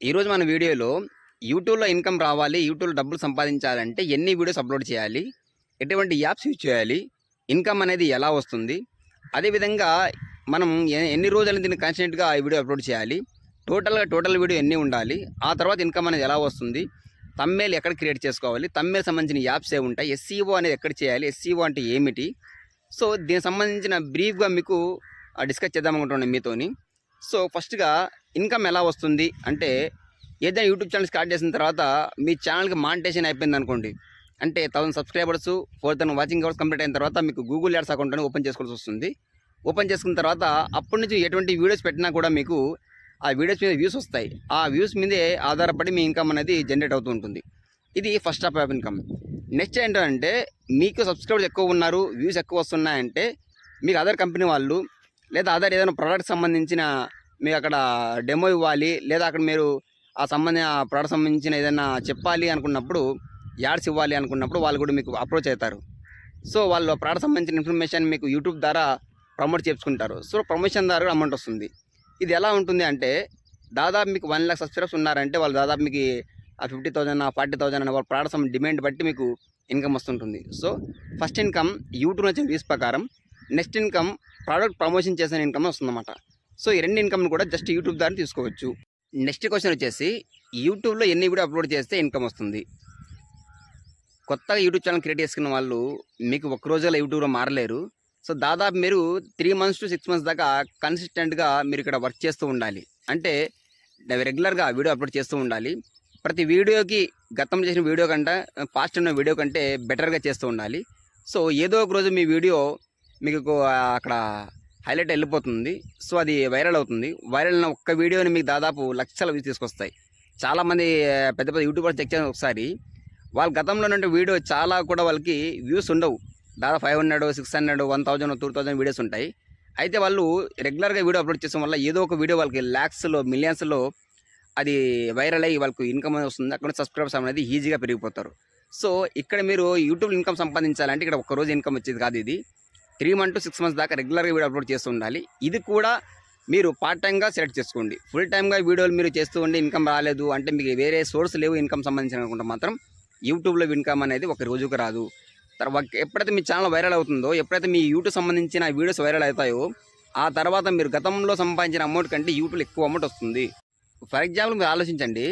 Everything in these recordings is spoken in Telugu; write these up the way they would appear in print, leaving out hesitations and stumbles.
ఈరోజు మన వీడియోలో యూట్యూబ్లో ఇన్కమ్ రావాలి, యూట్యూబ్లో డబ్బులు సంపాదించాలంటే ఎన్ని వీడియోస్ అప్లోడ్ చేయాలి, ఎటువంటి యాప్స్ యూజ్ చేయాలి, ఇన్కమ్ అనేది ఎలా వస్తుంది, అదేవిధంగా మనం ఎన్ని రోజులు దీన్ని కాన్స్టెంట్గా ఈ వీడియో అప్లోడ్ చేయాలి, టోటల్ వీడియో ఎన్ని ఉండాలి, ఆ తర్వాత ఇన్కమ్ అనేది ఎలా వస్తుంది, తమ్నేల్ ఎక్కడ క్రియేట్ చేసుకోవాలి, తమ్నేల్ సంబంధించిన యాప్స్ ఏ ఉంటాయి, ఎస్ఈఓ అనేది ఎక్కడ చేయాలి, ఎస్ఈఓ అంటే ఏమిటి, సో దీనికి సంబంధించిన బ్రీఫ్గా మీకు డిస్కస్ చేద్దామనుకుంటున్నాను మీతోని. సో ఫస్ట్గా ఇన్కమ్ ఎలా వస్తుంది అంటే, ఏదైనా యూట్యూబ్ ఛానల్ స్టార్ట్ చేసిన తర్వాత మీ ఛానల్కి మానిటైజేషన్ అయిపోయింది అనుకోండి, అంటే 1000 సబ్స్క్రైబర్స్ 4000 వాచింగ్ అవర్స్ కంప్లీట్ అయిన తర్వాత మీకు గూగుల్ యాడ్స్ అకౌంట్ అని ఓపెన్ చేసుకోవాల్సి వస్తుంది. ఓపెన్ చేసుకున్న తర్వాత అప్పటి నుంచి ఎటువంటి వీడియోస్ పెట్టినా కూడా మీకు ఆ వీడియోస్ మీద వ్యూస్ వస్తాయి. ఆ వ్యూస్ మీదే ఆధారపడి మీ ఇన్కమ్ అనేది జనరేట్ అవుతూ ఉంటుంది. ఇది first stop of income. Next ఏంటంటే, మీకు సబ్స్క్రైబర్స్ ఎక్కువ ఉన్నారు, వ్యూస్ ఎక్కువ వస్తున్నాయంటే మీకు అదర్ కంపెనీ వాళ్ళు లేదా అదర్ ఏదైనా ప్రోడక్ట్ సంబంధించిన మీకు అక్కడ డెమో ఇవ్వాలి, లేదా అక్కడ మీరు ఆ ప్రోడక్ట్ సంబంధించిన ఏదైనా చెప్పాలి అనుకున్నప్పుడు, యాడ్స్ ఇవ్వాలి అనుకున్నప్పుడు వాళ్ళు కూడా మీకు అప్రోచ్ అవుతారు. సో వాళ్ళు ప్రోడక్ట్ సంబంధించిన ఇన్ఫర్మేషన్ మీకు యూట్యూబ్ ద్వారా ప్రమోట్ చేసుకుంటారు. సో ప్రమోషన్ ద్వారా అమౌంట్ వస్తుంది. ఇది ఎలా ఉంటుంది అంటే, దాదాపు మీకు 1 lakh సబ్స్క్రైబర్స్ ఉన్నారంటే వాళ్ళు దాదాపు మీకు 50,000 40,000 అనే వాళ్ళ ప్రోడక్ట్ డిమాండ్ బట్టి మీకు ఇన్కమ్ వస్తుంటుంది. సో ఫస్ట్ ఇన్కమ్ యూట్యూబ్ వచ్చిన వ్యూస్ ప్రకారం, నెక్స్ట్ ఇన్కమ్ ప్రోడక్ట్ ప్రమోషన్ చేసిన ఇన్కమ్ వస్తుందన్నమాట. సో ఈ రెండు ఇన్కమ్ని కూడా జస్ట్ యూట్యూబ్ ద్వారా తీసుకోవచ్చు. నెక్స్ట్ క్వశ్చన్ వచ్చేసి, యూట్యూబ్లో ఎన్ని వీడియో అప్లోడ్ చేస్తే ఇన్కమ్ వస్తుంది? కొత్తగా యూట్యూబ్ ఛానల్ క్రియేట్ చేసుకున్న వాళ్ళు మీకు ఒక్క రోజులో యూట్యూబ్లో మారలేరు. సో దాదాపు మీరు 3 months to 6 months దాకా కన్సిస్టెంట్గా మీరు ఇక్కడ వర్క్ చేస్తూ ఉండాలి. అంటే రెగ్యులర్గా వీడియో అప్లోడ్ చేస్తూ ఉండాలి. ప్రతి వీడియోకి గతం చేసిన వీడియో కంటే, పాస్ట్ ఉన్న వీడియో కంటే బెటర్గా చేస్తూ ఉండాలి. సో ఏదో ఒక రోజు మీ వీడియో మీకు అక్కడ హైలైట్ వెళ్ళిపోతుంది. సో అది వైరల్ అవుతుంది. వైరల్ అయిన ఒక్క వీడియోని మీకు దాదాపు లక్షల వ్యూస్ తీసుకొస్తాయి. చాలామంది పెద్ద పెద్ద యూట్యూబర్స్ చెక్ చేసిన ఒకసారి వాళ్ళ గతంలో ఉన్న వీడియో చాలా కూడా వాళ్ళకి వ్యూస్ ఉండవు. దాదాపు 500, 600, 1000, 2000 వీడియోస్ ఉంటాయి. అయితే వాళ్ళు రెగ్యులర్గా వీడియో అప్లోడ్ చేసిన వల్ల ఏదో ఒక వీడియో వాళ్ళకి ల్యాక్స్లో, మిలియన్స్లో అది వైరల్ అయ్యి వాళ్ళకు ఇన్కమ్ అనేది వస్తుంది. అక్కడ సబ్స్క్రైబర్స్ అనేది ఈజీగా పెరిగిపోతారు. సో ఇక్కడ మీరు యూట్యూబ్ ఇన్కమ్ సంపాదించాలంటే ఇక్కడ ఒక్కరోజు ఇన్కమ్ వచ్చేది కాదు. ఇది 3 months to 6 months దాకా రెగ్యులర్గా వీడియో అప్లోడ్ చేస్తూ ఉండాలి. ఇది కూడా మీరు పార్ట్ టైమ్గా సెలెక్ట్ చేసుకోండి. ఫుల్ టైమ్గా వీడియోలు మీరు చేస్తూ ఉండి ఇన్కమ్ రాలేదు అంటే, మీకు వేరే సోర్స్ లేవు ఇన్కమ్ సంబంధించిన అనుకుంటే మాత్రం యూట్యూబ్లో ఇన్కమ్ అనేది ఒక రోజుకు రాదు. తర్వాత ఎప్పుడైతే మీ ఛానల్ వైరల్ అవుతుందో, ఎప్పుడైతే మీ యూట్యూబ్ సంబంధించిన వీడియోస్ వైరల్ అవుతాయో, ఆ తర్వాత మీరు గతంలో సంపాదించిన అమౌంట్ కంటే యూట్యూబ్లో ఎక్కువ అమౌంట్ వస్తుంది. ఫర్ ఎగ్జాంపుల్ మీరు ఆలోచించండి,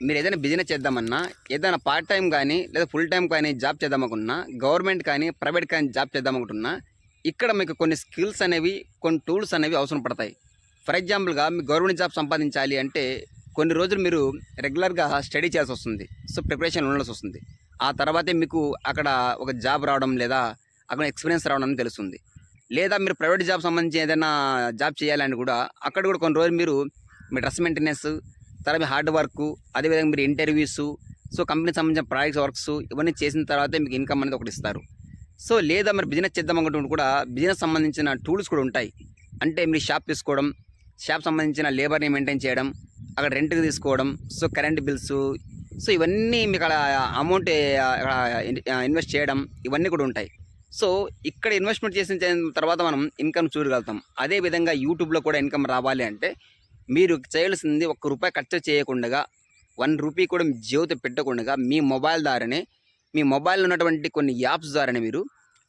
మీరు ఏదైనా బిజినెస్ చేద్దామన్నా, ఏదైనా పార్ట్ టైం కానీ లేదా ఫుల్ టైం కానీ జాబ్ చేద్దామనుకున్నా, గవర్నమెంట్ కానీ ప్రైవేట్ కానీ జాబ్ చేద్దామనుకుంటున్నా, ఇక్కడ మీకు కొన్ని స్కిల్స్ అనేవి, కొన్ని టూల్స్ అనేవి అవసరం పడతాయి. ఫర్ ఎగ్జాంపుల్గా మీకు గవర్నమెంట్ జాబ్ సంపాదించాలి అంటే కొన్ని రోజులు మీరు రెగ్యులర్గా స్టడీ చేయాల్సి వస్తుంది. సో ప్రిపరేషన్ ఉండాల్సి వస్తుంది. ఆ తర్వాతే మీకు అక్కడ ఒక జాబ్ రావడం లేదా అక్కడ ఎక్స్పీరియన్స్ రావడం అని తెలుస్తుంది. లేదా మీరు ప్రైవేట్ జాబ్ సంబంధించి ఏదైనా జాబ్ చేయాలని కూడా అక్కడ కూడా కొన్ని రోజులు మీరు మీ డ్రెస్ మెయింటెనెన్స్, తర్వాత మీ హార్డ్ వర్క్, అదేవిధంగా మీరు ఇంటర్వ్యూస్, సో కంపెనీకి సంబంధించిన ప్రాజెక్ట్స్ వర్క్స్ ఇవన్నీ చేసిన తర్వాతే మీకు ఇన్కమ్ అనేది ఒకటి ఇస్తారు. సో లేదా మీరు బిజినెస్ చేద్దాం అనుకుంటే కూడా బిజినెస్ సంబంధించిన టూల్స్ కూడా ఉంటాయి. అంటే మీరు షాప్ తీసుకోవడం, షాప్ సంబంధించిన లేబర్ని మెయింటైన్ చేయడం, అక్కడ రెంట్కి తీసుకోవడం, సో కరెంట్ బిల్స్, సో ఇవన్నీ మీకు అక్కడ అమౌంట్ ఇన్వెస్ట్ చేయడం, ఇవన్నీ కూడా ఉంటాయి. సో ఇక్కడ ఇన్వెస్ట్మెంట్ చేసిన తర్వాత మనం ఇన్కమ్ చూడగలుగుతాం. అదేవిధంగా యూట్యూబ్లో కూడా ఇన్కమ్ రావాలి అంటే మీరు చేయాల్సింది ₹1 ఖర్చు చేయకుండా, ₹1 కూడా మీ జీవితం పెట్టకుండా మీ మొబైల్ ద్వారానే, మీ మొబైల్లో ఉన్నటువంటి కొన్ని యాప్స్ ద్వారానే మీరు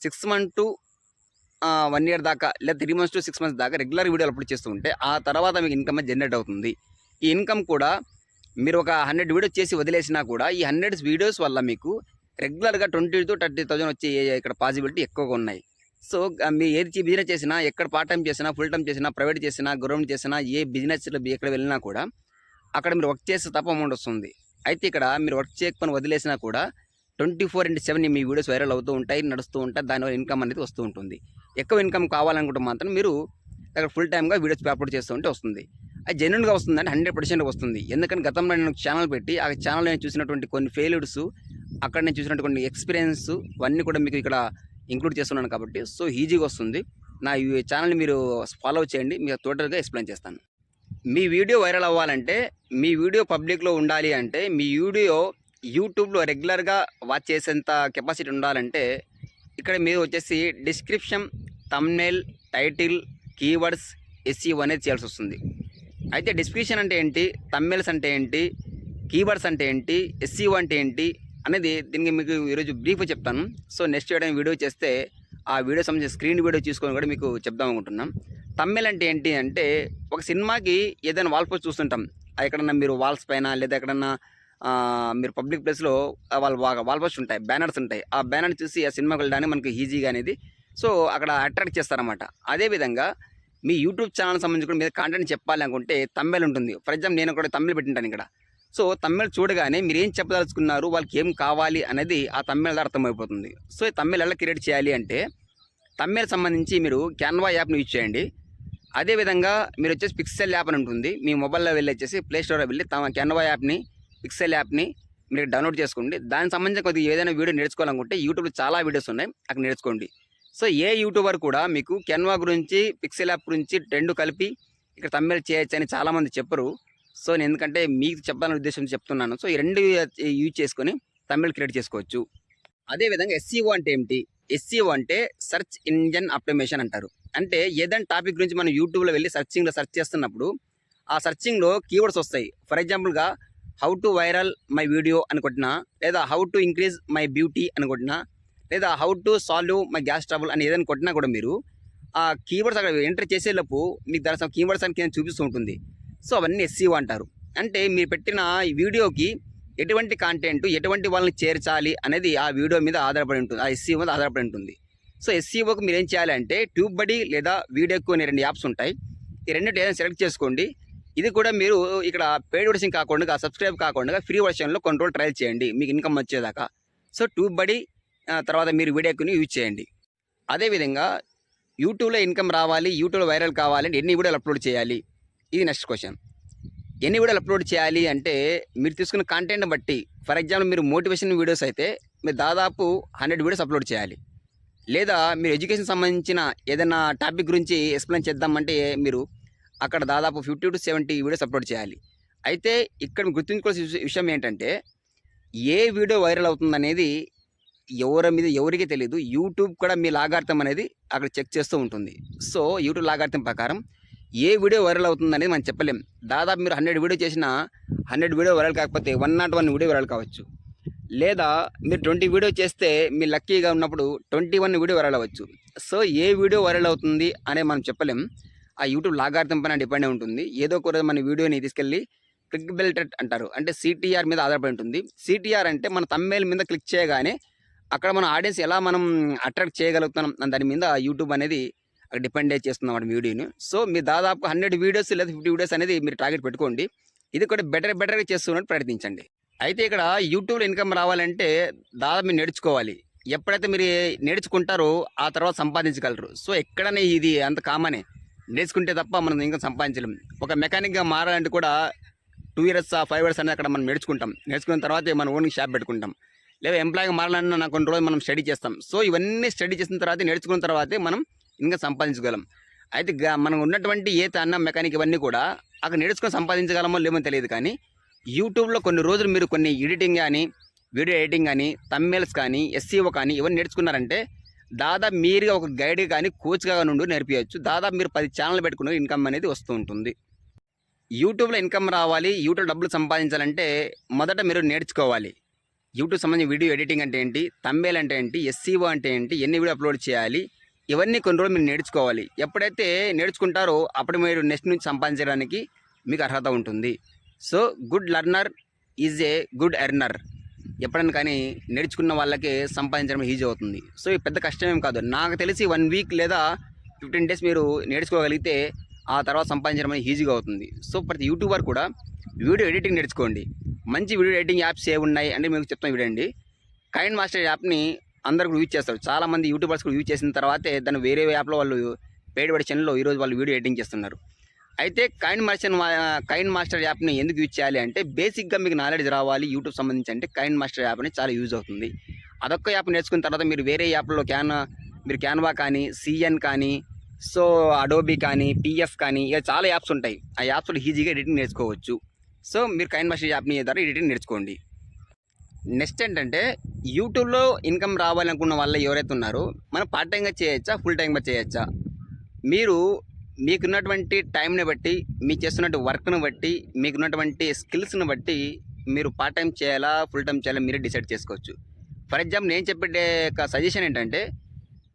6 months to 1 year దాకా లేదా 3 months to 6 months దాకా రెగ్యులర్ వీడియోలు అప్లోడ్ చేస్తూ ఉంటే ఆ తర్వాత మీకు ఇన్కమ్ జనరేట్ అవుతుంది. ఈ ఇన్కమ్ కూడా మీరు ఒక 100 వీడియోస్ చేసి వదిలేసినా కూడా ఈ 100 వీడియోస్ వల్ల మీకు రెగ్యులర్గా 20,000 to 30,000 వచ్చే ఇక్కడ పాసిబిలిటీ ఎక్కువగా ఉన్నాయి. సో మీరు ఏది బిజినెస్ చేసినా, ఎక్కడ పార్ట్ టైం చేసినా, ఫుల్ టైం చేసినా, ప్రైవేట్ చేసినా, గవర్నమెంట్ చేసినా, ఏ బిజినెస్లో ఎక్కడ వెళ్ళినా కూడా అక్కడ మీరు వర్క్ చేస్తే తప్ప అమౌంట్ వస్తుంది. అయితే ఇక్కడ మీరు వర్క్ చేయకపోయినా వదిలేసినా కూడా 24/7 మీ వీడియోస్ వైరల్ అవుతూ ఉంటాయి, నడుస్తూ ఉంటాయి. దానివల్ల ఇన్కమ్ అనేది వస్తూ ఉంటుంది. ఎక్కువ ఇన్కమ్ కావాలనుకుంటే మాత్రం మీరు అక్కడ ఫుల్ టైమ్గా వీడియోస్ అప్లోడ్ చేస్తూ ఉంటే వస్తుంది. అది జెన్యూన్గా వస్తుందంటే 100% వస్తుంది. ఎందుకంటే గతంలో నేను ఛానల్ పెట్టి ఆ ఛానల్లో నేను చూసినటువంటి కొన్ని ఫెయిల్యూర్స్, అక్కడ నేను చూసినటువంటి కొన్ని ఎక్స్పీరియన్స్ అన్నీ కూడా మీకు ఇక్కడ ఇంక్లూడ్ చేస్తున్నాను కాబట్టి సో ఈజీగా వస్తుంది. నా ఈ ఛానల్ని మీరు ఫాలో చేయండి, మీకు టోటల్గా ఎక్స్ప్లెయిన్ చేస్తాను. మీ వీడియో వైరల్ అవ్వాలంటే, మీ వీడియో పబ్లిక్లో ఉండాలి అంటే, మీ వీడియో యూట్యూబ్లో రెగ్యులర్గా వాచ్ చేసేంత కెపాసిటీ ఉండాలంటే ఇక్కడ మీరు వచ్చేసి description, thumbnail, title, keywords, SEO అనేది చేయాల్సి వస్తుంది. అయితే డిస్క్రిప్షన్ అంటే ఏంటి, థంబ్నెయిల్స్ అంటే ఏంటి, కీవర్డ్స్ అంటే ఏంటి, ఎస్ఈఓ అంటే ఏంటి అనేది దీనికి మీకు ఈరోజు బ్రీఫ్ చెప్తాను. సో నెక్స్ట్ వీడియో చేస్తే ఆ వీడియో సంబంధించి స్క్రీన్ వీడియో చూసుకొని కూడా మీకు చెప్దాం అనుకుంటున్నాం. థంబ్నెయిల్ అంటే ఏంటి అంటే, ఒక సినిమాకి ఏదైనా వాల్ పోస్ట్ చూస్తుంటాం, ఎక్కడన్నా మీరు వాల్స్ పైన లేదా ఎక్కడన్నా మీరు పబ్లిక్ ప్లేస్లో వాల్ పోస్ట్ ఉంటాయి, బ్యానర్స్ ఉంటాయి. ఆ బ్యానర్ చూసి ఆ సినిమాకి వెళ్ళడానికి మనకి ఈజీగా అనేది సో అక్కడ అట్రాక్ట్ చేస్తారన్నమాట. అదేవిధంగా మీ యూట్యూబ్ ఛానల్ సంబంధించి కూడా మీరు కంటెంట్ చెప్పాలి అనుకుంటే థంబ్నెయిల్ ఉంటుంది. ఫర్ ఎగ్జాంపుల్ నేను కూడా థంబ్నెయిల్ పెట్టింటాను ఇక్కడ. సో థంబ్నెయిల్ చూడగానే మీరు ఏం చెప్పదలుచుకున్నారు, వాళ్ళకి ఏం కావాలి అనేది ఆ థంబ్నెయిల్ ద్వారా అర్థమైపోతుంది. సో ఈ థంబ్నెయిల్ ఎలా క్రియేట్ చేయాలి అంటే, థంబ్నెయిల్ సంబంధించి మీరు క్యాన్వా యాప్ని యూజ్ చేయండి. అదేవిధంగా మీరు వచ్చేసి పిక్సెల్ యాప్ అని ఉంటుంది. మీ మొబైల్లో వెళ్ళి వచ్చేసి ప్లే స్టోర్లో వెళ్ళి క్యాన్వా యాప్ని, పిక్సెల్ యాప్ని మీరు డౌన్లోడ్ చేసుకోండి. దానికి సంబంధించి కొద్దిగా ఏదైనా వీడియో నేర్చుకోవాలనుకుంటే యూట్యూబ్లో చాలా వీడియోస్ ఉన్నాయి, అక్కడ నేర్చుకోండి. సో ఏ యూట్యూబర్ కూడా మీకు క్యాన్వా గురించి, పిక్సెల్ యాప్ గురించి రెండు కలిపి ఇక్కడ థంబ్నెయిల్ చేయొచ్చు అని చాలామంది చెప్పరు. సో నేను ఎందుకంటే మీకు చెప్పాలనే ఉద్దేశంతో చెప్తున్నాను. సో ఈ రెండు యూజ్ చేసుకొని థంబ్నెయిల్ క్రియేట్ చేసుకోవచ్చు. అదేవిధంగా ఎస్ఈఓ అంటే ఏమిటి? ఎస్ఈఓ అంటే సెర్చ్ ఇంజన్ ఆప్టిమైజేషన్ అంటారు. అంటే ఏదైనా టాపిక్ గురించి మనం యూట్యూబ్లో వెళ్ళి సెర్చ్ చేస్తున్నప్పుడు ఆ సెర్చింగ్లో కీవర్డ్స్ వస్తాయి. ఫర్ ఎగ్జాంపుల్గా how to viral my video అని కొట్టినా, లేదా how to increase my beauty అని కొట్టినా, లేదా how to solve my gas trouble అని ఏదైనా కొట్టినా కూడా మీరు ఆ కీవర్డ్స్ అక్కడ ఎంటర్ చేసేలోపు మీకు దాని కీవర్డ్స్ అని కింద చూపిస్తూ ఉంటుంది. సో అవన్నీ ఎస్ఈఓ అంటారు. అంటే మీరు పెట్టిన ఈ వీడియోకి ఎటువంటి కాంటెంట్, ఎటువంటి వాళ్ళని చేర్చాలి అనేది ఆ వీడియో మీద ఆధారపడి ఉంటుంది, ఆ ఎస్ఈఓ మీద ఆధారపడి ఉంటుంది. సో ఎస్ఈఓకి మీరు ఏం చేయాలంటే ట్యూబ్బడీ లేదా విడిక్ అనే 2 యాప్స్ ఉంటాయి. ఈ రెండింటి ఏదైనా సెలెక్ట్ చేసుకోండి. ఇది కూడా మీరు ఇక్కడ పెయిడ్ వర్షన్ కాకుండా, సబ్స్క్రైబ్ కాకుండా ఫ్రీ వర్షన్లో కొన్ని రోజులు ట్రయల్ చేయండి మీకు ఇన్కమ్ వచ్చేదాకా. సో ట్యూబ్బడీ తర్వాత మీరు విడిక్ని యూజ్ చేయండి. అదేవిధంగా యూట్యూబ్లో ఇన్కమ్ రావాలి, యూట్యూబ్లో వైరల్ కావాలంటే ఎన్ని వీడియోలు అప్లోడ్ చేయాలి, ఇది నెక్స్ట్ క్వశ్చన్. ఎన్ని వీడియోలు అప్లోడ్ చేయాలి అంటే, మీరు తీసుకున్న కంటెంట్ బట్టి, ఫర్ ఎగ్జాంపుల్ మీరు మోటివేషన్ వీడియోస్ అయితే మీరు దాదాపు 100 వీడియోస్ అప్లోడ్ చేయాలి. లేదా మీరు ఎడ్యుకేషన్ సంబంధించిన ఏదైనా టాపిక్ గురించి ఎక్స్ప్లెయిన్ చేద్దామంటే మీరు అక్కడ దాదాపు 50 to 70 వీడియోస్ అప్లోడ్ చేయాలి. అయితే ఇక్కడ గుర్తుంచుకోవాల్సిన విషయం ఏంటంటే, ఏ వీడియో వైరల్ అవుతుందనేది ఎవరికీ తెలియదు. యూట్యూబ్ కూడా మీ లాగార్థం అనేది అక్కడ చెక్ చేస్తూ ఉంటుంది. సో యూట్యూబ్ లాగార్థం ప్రకారం ఏ వీడియో వైరల్ అవుతుందనేది మనం చెప్పలేం. దాదాపు మీరు 100 వీడియో చేసినా 100 వీడియో వైరల్ కాకపోతే 101 వీడియో వైరల్ కావచ్చు. లేదా మీరు 20 వీడియో చేస్తే మీరు లక్కీగా ఉన్నప్పుడు 21 వీడియో వైరల్ అవ్వచ్చు. సో ఏ వీడియో వైరల్ అవుతుంది అనేది మనం చెప్పలేం. ఆ యూట్యూబ్ లాగార్థం పైన డిపెండ్ అయి ఉంటుంది. ఏదో ఒక రోజు మన వీడియోని తీసుకెళ్ళి క్లికబిలిటీ అంటారు, అంటే సిటిఆర్ మీద ఆధారపడి ఉంటుంది. సిటిఆర్ అంటే మన థంబ్నెయిల్ మీద క్లిక్ చేయగానే అక్కడ మన ఆడియన్స్ ఎలా మనం అట్రాక్ట్ చేయగలుగుతున్నాం దాని మీద యూట్యూబ్ అనేది అక్కడ డిపెండ్ చేస్తున్నాం మన వీడియోని. సో మీరు దాదాపు 100 వీడియోస్ లేదా 50 వీడియోస్ అనేది మీరు టార్గెట్ పెట్టుకోండి. ఇది కూడా బెటర్గా చేస్తున్నట్టు ప్రయత్నించండి. అయితే ఇక్కడ యూట్యూబ్లో ఇన్కమ్ రావాలంటే దాదాపు మీరు నేర్చుకోవాలి. ఎప్పుడైతే మీరు నేర్చుకుంటారో ఆ తర్వాత సంపాదించగలరు. సో ఎక్కడనే ఇది అంత కామనే, నేర్చుకుంటే తప్ప మనం ఇంకా సంపాదించలేం. ఒక మెకానిక్గా మారాలంటే కూడా 2 years 5 years అనేది అక్కడ మనం నేర్చుకున్న తర్వాత మన ఓన్ షాప్ పెట్టుకుంటాం. లేదా ఎంప్లాయ్గా మారాలన్నా నాకు కొన్ని రోజులు మనం స్టడీ చేస్తాం. సో ఇవన్నీ స్టడీ చేసిన తర్వాత, నేర్చుకున్న తర్వాతే మనం ఇంకా సంపాదించగలం. అయితే మనం ఉన్నటువంటి మెకానిక్ ఇవన్నీ కూడా అక్కడ నేర్చుకొని సంపాదించగలమో లేమో తెలియదు. కానీ యూట్యూబ్లో కొన్ని రోజులు మీరు కొన్ని ఎడిటింగ్ కానీ, వీడియో ఎడిటింగ్ కానీ, థంబ్నెయిల్స్ కానీ, ఎస్ఈఓ కానీ ఇవన్నీ నేర్చుకున్నారంటే దాదాపు మీరు ఒక గైడ్ కానీ, కోచ్గా నుండి నేర్పించవచ్చు. దాదాపు మీరు 10 ఛానల్ పెట్టుకున్న ఇన్కమ్ అనేది వస్తూ ఉంటుంది. యూట్యూబ్లో ఇన్కమ్ రావాలి, యూట్యూబ్ డబ్బులు సంపాదించాలంటే మొదట మీరు నేర్చుకోవాలి. యూట్యూబ్ సంబంధించిన వీడియో ఎడిటింగ్ అంటే ఏంటి, థంబ్నెయిల్ అంటే ఏంటి, ఎస్ఈఓ అంటే ఏంటి, ఎన్ని వీడియో అప్లోడ్ చేయాలి, ఇవన్నీ కొన్ని రోజులు మీరు నేర్చుకోవాలి. ఎప్పుడైతే నేర్చుకుంటారో అప్పుడు మీరు నెక్స్ట్ నుంచి సంపాదించడానికి మీకు అర్హత ఉంటుంది. So good learner is a good earner. ఎప్పుడైనా కానీ నేర్చుకున్న వాళ్ళకి సంపాదించడం ఈజీ అవుతుంది. సో ఇది పెద్ద కష్టమేం కాదు. నాకు తెలిసి 1 week లేదా 15 days మీరు నేర్చుకోగలిగితే ఆ తర్వాత సంపాదించడం అనేది ఈజీగా అవుతుంది. సో ప్రతి యూట్యూబర్ కూడా వీడియో ఎడిటింగ్ నేర్చుకోండి. మంచి వీడియో ఎడిటింగ్ యాప్స్ ఏ ఉన్నాయి అంటే మీకు చెప్తాను వినండి. కైన్ మాస్టర్ యాప్ని అందరూ యూజ్ చేస్తారు. చాలామంది యూట్యూబర్స్ కూడా యూజ్ చేసిన తర్వాతే దాన్ని వేరే యాప్లో వాళ్ళు పెయిడ్ వర్షన్లో ఈరోజు వాళ్ళు వీడియో ఎడిటింగ్ చేస్తున్నారు. అయితే కైన్ మాస్టర్ యాప్ని ఎందుకు యూజ్ చేయాలి అంటే, బేసిక్గా మీకు నాలెడ్జ్ రావాలి యూట్యూబ్ సంబంధించి అంటే కైన్ మాస్టర్ యాప్ అని చాలా యూజ్ అవుతుంది. అదొక్క యాప్ నేర్చుకున్న తర్వాత మీరు వేరే యాప్లో మీరు క్యాన్వా కానీ, సిఎన్ కానీ, సో అడోబీ కానీ, పిఎఫ్ కానీ, ఇక చాలా యాప్స్ ఉంటాయి. ఆ యాప్స్లో ఈజీగా ఎడిటింగ్ నేర్చుకోవచ్చు. సో మీరు కైన్ మాస్టర్ యాప్ని ద్వారా ఎడిటింగ్ నేర్చుకోండి. నెక్స్ట్ ఏంటంటే, యూట్యూబ్లో ఇన్కమ్ రావాలనుకున్న వాళ్ళు ఎవరైతే ఉన్నారో మనం పార్ట్ టైంగా చేయొచ్చా, ఫుల్ టైంగా చేయొచ్చా? మీరు మీకున్నటువంటి టైంని బట్టి, మీరు చేస్తున్నటువంటి వర్క్‌ని బట్టి, మీకున్నటువంటి స్కిల్స్‌ని బట్టి మీరు పార్ట్ టైమ్ చేయాలా, ఫుల్ టైమ్ చేయాలా మీరే డిసైడ్ చేసుకోవచ్చు. ఫర్ ఎగ్జాంపుల్ నేను చెప్పే ఒక సజెషన్ ఏంటంటే,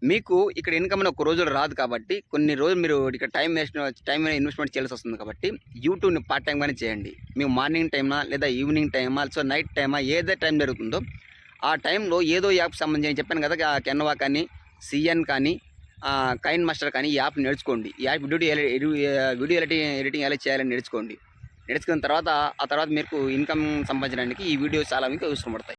మీకు ఇక్కడ ఇన్‌కమ్ అనేది ఒక రోజులో రాదు కాబట్టి, కొన్ని రోజులు మీరు ఇక్కడ టైం ఇన్వెస్ట్‌మెంట్ చేయాల్సొస్తుంది కాబట్టి, యూట్యూబ్‌ని పార్ట్ టైమ్‌గానే చేయండి. మీకు మార్నింగ్ టైమా, లేదా ఈవినింగ్ టైమా, సో నైట్ టైమా, ఏదో టైం జరుగుతుందో, ఆ టైంలో ఏదో యాప్‌కి సంబంధించి చెప్పాను కదా! కెన్వా కానీ, సిఎన్ కానీ, కైన్ మాస్టర్ కానీ ఈ యాప్ నేర్చుకోండి. ఈ యాప్ వీడియో ఎడిటింగ్ ఎలా చేయాలని నేర్చుకోండి. నేర్చుకున్న తర్వాత ఆ తర్వాత మీకు ఇన్కమ్ సంపాదించడానికి ఈ వీడియోస్ చాలా మీకు అవసరం పడతాయి.